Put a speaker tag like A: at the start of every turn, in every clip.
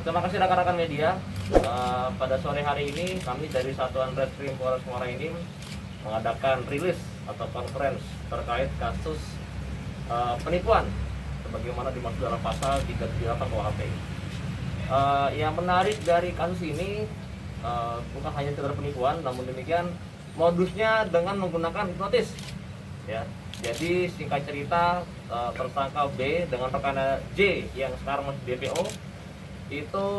A: Terima kasih rekan-rekan media. Pada sore hari ini kami dari Satuan Reskrim Polres Muara Enim mengadakan rilis atau konferensi terkait kasus penipuan sebagaimana dimaksud dalam pasal 378 KUHP. Yang menarik dari kasus ini bukan hanya sekedar penipuan, namun demikian modusnya dengan menggunakan hipnotis. Ya, jadi singkat cerita tersangka B dengan rekannya J yang sekarang masih DPO itu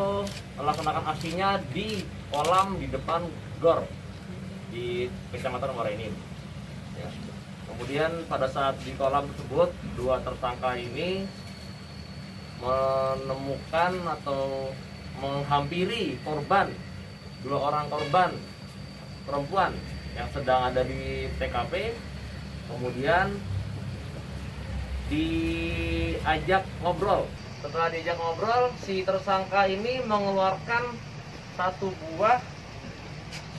A: melaksanakan aksinya di kolam di depan GOR di Kecamatan Muara Enim. Ya. Kemudian pada saat di kolam tersebut dua tersangka ini menemukan atau menghampiri korban, dua orang korban perempuan yang sedang ada di TKP. Kemudian diajak ngobrol. Setelah diajak ngobrol, si tersangka ini mengeluarkan satu buah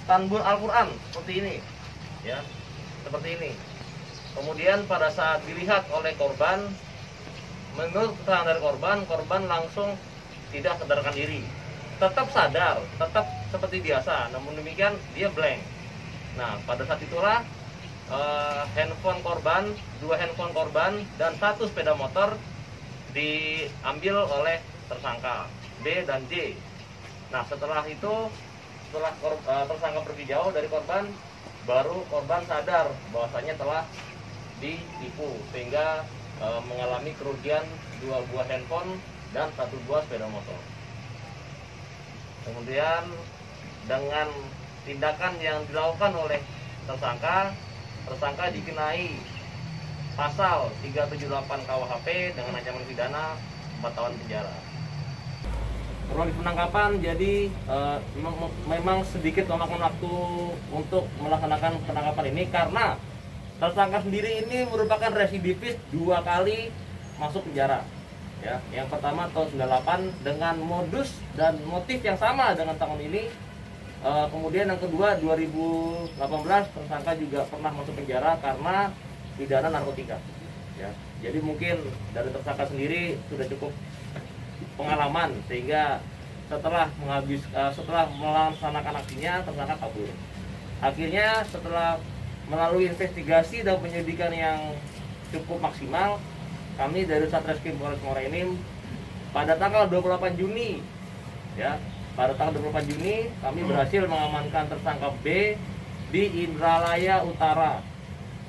A: stanbul Al-Quran seperti ini, ya, seperti ini. Kemudian pada saat dilihat oleh korban, menurut keterangan dari korban langsung tidak sadarkan diri, tetap sadar, tetap seperti biasa, namun demikian dia blank. Nah, pada saat itulah handphone korban, dua handphone korban dan satu sepeda motor diambil oleh tersangka B dan J. Nah, setelah itu, setelah tersangka pergi jauh dari korban, baru korban sadar bahwasanya telah ditipu sehingga mengalami kerugian dua buah handphone dan satu buah sepeda motor. Kemudian dengan tindakan yang dilakukan oleh tersangka dikenai pasal 378 KUHP dengan ancaman pidana 4 tahun penjara. Kronologi penangkapan jadi memang sedikit memakan waktu untuk melaksanakan penangkapan ini karena tersangka sendiri ini merupakan residivis 2 kali masuk penjara. Ya, yang pertama tahun 98 dengan modus dan motif yang sama dengan tahun ini. Kemudian yang kedua 2018 tersangka juga pernah masuk penjara karena pidana narkotika. Ya, jadi mungkin dari tersangka sendiri sudah cukup pengalaman sehingga setelah melaksanakan aksinya tersangka kabur. Akhirnya setelah melalui investigasi dan penyelidikan yang cukup maksimal, kami dari Satreskrim Polres Muara Enim pada tanggal 28 Juni ya, pada tanggal 28 Juni kami berhasil mengamankan tersangka B di Indralaya Utara.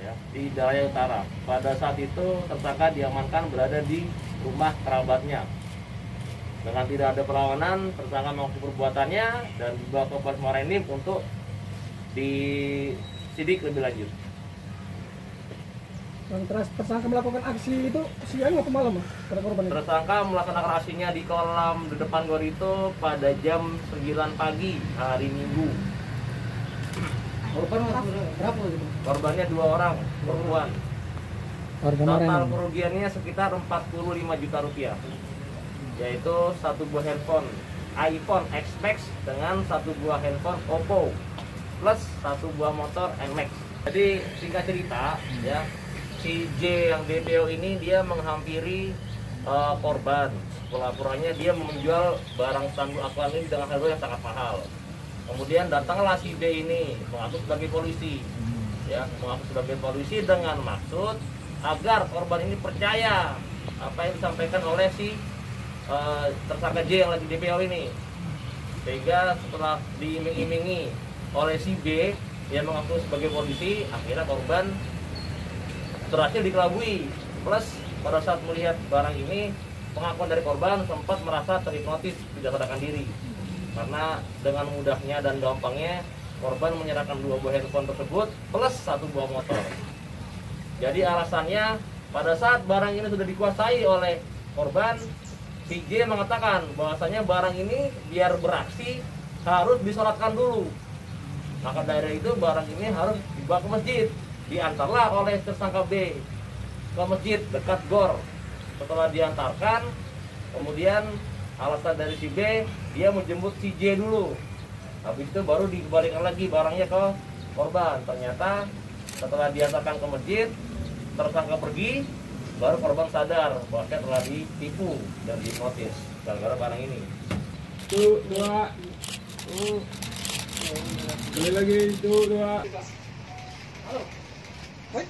A: Ya, di Indralaya Utara. Pada saat itu tersangka diamankan berada di rumah kerabatnya. Dengan tidak ada perlawanan, tersangka mengaku perbuatannya dan dibawa ke Polres Muara Enim untuk disidik lebih lanjut.
B: Dan tersangka melakukan aksi itu siang atau malam, Mas?
A: Tersangka melaksanakan aksinya di kolam di depan GOR itu pada jam 9 pagi hari Minggu.
B: Korban berapa gitu?
A: Korbannya 2 orang perempuan. Total kerugiannya sekitar 45 juta rupiah, yaitu satu buah handphone iPhone X Max dengan satu buah handphone Oppo plus satu buah motor NMAX. Jadi singkat cerita ya, si J yang DPO ini dia menghampiri korban. Pelaporannya dia menjual barang stanbul Al-Quran ini dengan harga yang sangat mahal. Kemudian datanglah si B ini mengaku sebagai polisi, ya, mengaku sebagai polisi dengan maksud agar korban ini percaya apa yang disampaikan oleh si tersangka J yang lagi DPO ini. Sehingga setelah diiming-imingi oleh si B yang mengaku sebagai polisi, akhirnya korban berhasil dikelabui. Plus pada saat melihat barang ini, pengakuan dari korban sempat merasa terhipnotis, tidak sadarkan diri. Karena dengan mudahnya dan gampangnya korban menyerahkan 2 buah handphone tersebut plus 1 buah motor. Jadi alasannya pada saat barang ini sudah dikuasai oleh korban, si J mengatakan bahwasanya barang ini biar beraksi harus disolatkan dulu. Maka dari itu barang ini harus dibawa ke masjid. Diantarlah oleh tersangka B ke masjid dekat GOR. Setelah diantarkan, kemudian alasan dari si B, dia menjemput si J dulu. Habis itu baru dikembalikan lagi barangnya ke korban. Ternyata setelah diantarkan ke masjid, tersangka pergi, baru korban sadar bahwa telah ditipu dan dihipnotis gara-gara barang ini.
C: Satu, dua. Sekali lagi, satu, dua.
B: Halo. Hai.